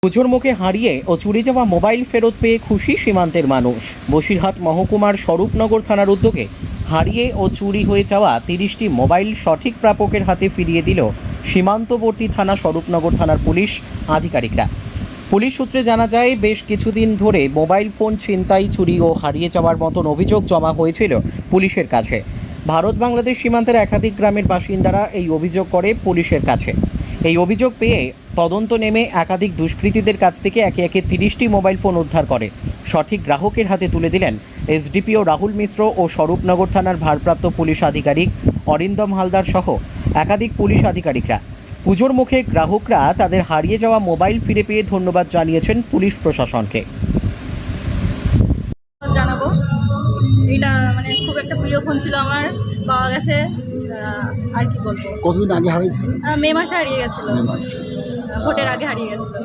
পুজোর মুখে হারিয়ে ও চুরি যাওয়া মোবাইল ফেরত পেয়ে খুশি সীমান্তের মানুষ। বসিরহাট মহকুমার স্বরূপনগর থানার উদ্যোগে হারিয়ে ও চুরি হয়ে যাওয়া 30টি মোবাইল সঠিক প্রাপকের হাতে ফিরিয়ে দিল সীমান্তবর্তী থানা স্বরূপনগর থানার পুলিশ আধিকারিকরা। পুলিশ সূত্রে জানা যায়, বেশ কিছুদিন ধরে মোবাইল ফোন ছিনতাই, চুরি ও হারিয়ে যাওয়ার মতন অভিযোগ জমা হয়েছিল পুলিশের কাছে। ভারত বাংলাদেশ সীমান্তের একাধিক গ্রামের বাসিন্দারা এই অভিযোগ করে পুলিশের কাছে। এই অভিযোগ পেয়ে তদন্ত নেমে একাধিক দুষ্কৃতীদের কাছ থেকে একে একে 30টি মোবাইল ফোন উদ্ধার করে সঠিক গ্রাহকের হাতে তুলে দিলেন এসডিপিও রাহুল মিশ্র ও স্বরূপনগর থানার ভারপ্রাপ্ত পুলিশ আধিকারিক অরিন্দম হালদার সহ একাধিক পুলিশ আধিকারিকরা। পুজোর মুখে গ্রাহকরা তাদের হারিয়ে যাওয়া মোবাইল ফিরে পেয়ে ধন্যবাদ জানিয়েছেন পুলিশ প্রশাসনকে। জানাবো, এটা মানে খুব একটা প্রিয় ফোন ছিল আমার, পাওয়া গেছে। আর কি বলবো, কতদিন আগে হারিয়েছিল? মে মাসে হারিয়ে গেছিল, মে মাসে। ভোটের আগে হারিয়ে গেছিল।